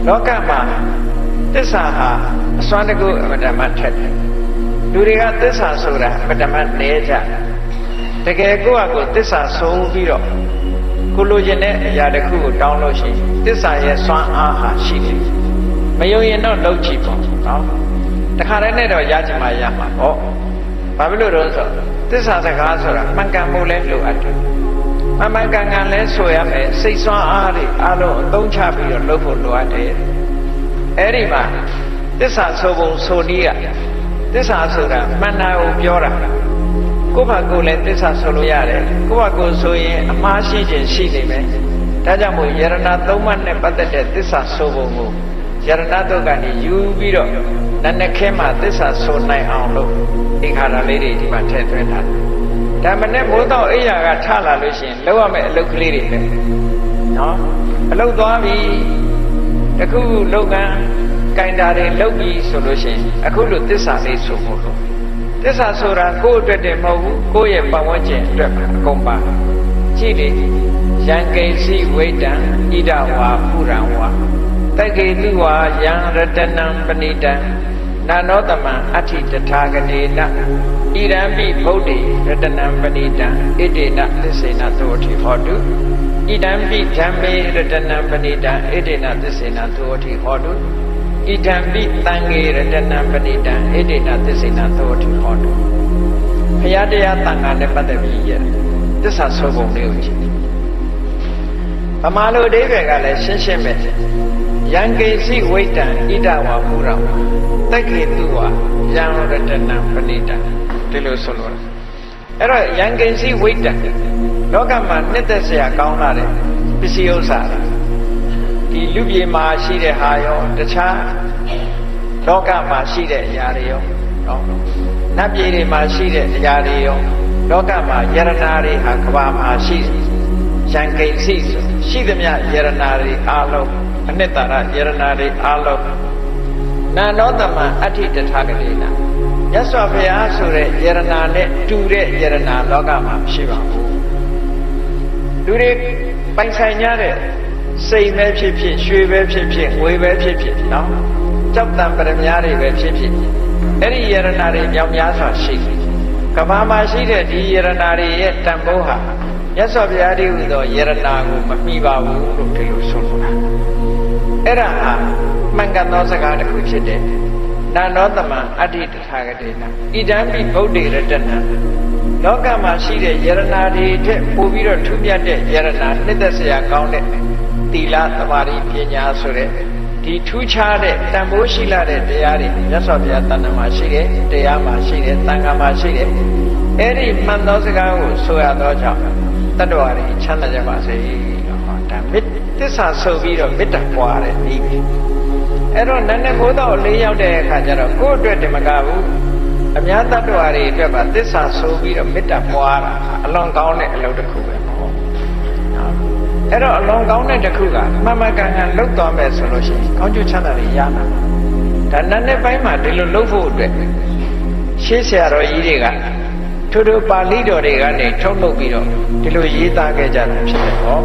လောကမှာသစ္စာဟာအစွမ်းတကူအမတ္တမထက်တယ်လူတွေကသစ္စာဆိုတာအမတ္တမနဲကြတကယ်ကိုယ့်အကိုသစ္စာဆုံးပြီးတော့ကိုလိုချင်တဲ့အရာတစ်ခုကိုတောင်းလို့ရှိရင်သစ္စာရဲ့စွမ်းအားဟာရှိတယ်မယုံရင်တော့လုပ်ကြည့်ပေါ့နော်တခါတည်းနဲ့တော့ရချင်မှရမှာပေါ့ဘာဖြစ်လို့လဲဆိုတော့သစ္စာစကားဆိုတာမှန်ကန်မှုလဲလိုအပ်တယ်မှန်ကန်ကန်လဲဆိုရမယ်စိတ်စွမ်းအားတွေအလုံးအသုံးချပြီးတော့လုပ်ဖို့လိုအပ်တယ်အဲ့ဒီမှာသစ္စာဆိုပုံဆိုနည်းကသစ္စာဆိုတာမှန်တာကိုပြောတာကိုယ့်ဘာကိုယ်လည်းသစ္စာဆိုလို့ရတယ်ကိုယ့်ဘာကိုယ်ဆိုရင်အမှားရှိခြင်းရှိနေမယ်ဒါကြောင့်မို့ယရဏသုံးပါးနဲ့ပတ်သက်တဲ့သစ္စာဆိုပုံကိုယရဏတုတ်ကနေယူပြီးတော့နတ်နှစ်ခဲမှာသစ္စာဆိုနိုင်အောင်လို့သင်္ခါရလေးတွေဒီမှာထည့်သွင်းထားတယ်ဒါမနဲ့မိုးတော့အိယာကထလာလို့ရှိရင်လောက်ရမယ့်အလုပ်ကလေးတွေပဲနော်အလုပ်သွားပြီတခုလုပ်ကံကင်တာတွေလုပ်ပြီဆိုလို့ရှိရင်အခုလိုသစ္စာလေးဆိုဖို့လို့သစ္စာဆိုတာကိုယ့်အတွက်တည်းမဟုတ်ဘူးကိုယ့်ရဲ့ပတ်ဝန်းကျင်အတွက်ပါအကုန်ပါကြည့်လေယံကိဉ္စီဝိတံဣဒဝါပုရံဝါတက္ကေတုဝါယံရတနံပဏိတံနာနောတမံအဋ္ဌိတထာဂတေနဣရံပိဗုဒ္ဓေရတနံပဏိတံဣတေနသစ္စေနသောတိဟောတုဣဒံပိဓမ္မေရတနံပဏိတံဣတေနသစ္စေနသောတိဟောတုဣဒံပိသံဃေရတနံပဏိတံဣတေနသစ္စေနသောတိဟောတုဘုရားတရားသံဃာနဲ့ပတ်သက်ပြီးရသစ္စာဆိုပုံလေးကိုကြည့်ဗမာလိုအဓိပ္ပာယ်ကလည်းရှင်းရှင်းပဲယံကိဉ္စီဝိတံဣဒဝါပုရံဝါတက္ကေတုဝါယံရတနံပဏိတံဒီလိုဆိုလို့အဲ့တော့ယံကိဉ္စီဝိတံလောကမှာနှစ်သက်စရာကောင်းလာတဲ့ပစ္စည်းဥစ္စာဒီလူပြေမှာရှိတဲ့ဟာရောတခြားလောကမှာရှိတဲ့အရာတွေရောနော်နတ်ပြည်တွေမှာရှိတဲ့အရာတွေရောလောကမှာယရနာတွေဟာကဘာမှာရှိယံကိဉ္စီဆိုရှိသမျှယရနာတွေအားလုံးအနှစ်သာရယရနာတွေအားလုံးနာနောတမံအဋ္ဌိတထာဂတေနမြတ်စွာဘုရားဆိုတဲ့ယရနာနဲ့တူတဲ့ယရနာလောကမှာမရှိပါဘူးလူတွေပိုင်ဆိုင်ကြတဲ့စိတ်ပဲဖြစ်ဖြစ်ရွှေပဲဖြစ်ဖြစ်ငွေပဲဖြစ်ဖြစ်နော်ကြောက်တံပရမများတွေပဲဖြစ်ဖြစ်အဲ့ဒီယရနာတွေမြောက်များစွာရှိတယ်ကမ္ဘာမှာရှိတဲ့ဒီယရနာတွေရဲ့တန်ဖိုးဟာမြတ်စွာဘုရားတည်းဟူသောယရနာကိုမမှီပါဘူးလို့ဒီလိုဆိုလိုတာအဲ့ဒါဟာမှန်ကန်သောစကားတစ်ခုဖြစ်တယ်နာနောတမံအဋ္ဌိတထာဂတေနဣဒံပိဗုဒ္ဓေရတနံလောကမှာရှိတဲ့ယရနာတွေထက်ပိုပြီးတော့ထူးမြတ်တဲ့ယရနာနှစ်သက်စရာကောင်းတဲ့သီလသမာဓိပညာဆိုတဲ့ဒီထူးခြားတဲ့တန်ဖိုးရှိလာတဲ့တရားတွေမြတ်စွာဘုရားတဏ္ဍာမှာရှိတယ်တရားမှာရှိတယ်သံဃာမှာရှိတယ်အဲ့ဒီမှန်သောစကားကိုဆိုရသောကြောင့်တတ္တဝါတွေချမ်းသာကြပါစေဟောဒါသစ္စာဆိုပြီးတော့မေတ္တာပွားတယ်ဒီအဲ့တော့နတ်နဲ့ဘိုးတော်လေးရောက်တဲ့အခါကျတော့ကိုယ့်အတွက်တမကဘူးအများတတ္တဝါတွေအတွက်ပါသစ္စာဆိုပြီးတော့မေတ္တာပွားတာအလွန်ကောင်းတဲ့အလုပ်တစ်ခုပဲပေါ့အဲ့တော့အလွန်ကောင်းတဲ့တစ်ခုကမှန်မှန်ကန်ကန်လုပ်သွားမယ်ဆိုလို့ရှိရင်ကောင်းကျိုးချမ်းသာတွေရမှာဒါနတ်နဲ့ပိုင်းမှာဒီလိုလုပ်ဖို့အတွက်ရှေးဆရာတော်ကြီးတွေကထို့ပါဠိတော်တွေကနေထုတ်လုပ်ပြီးတော့ဒီလိုရေးသားခဲ့ကြတာဖြစ်တယ်ဟော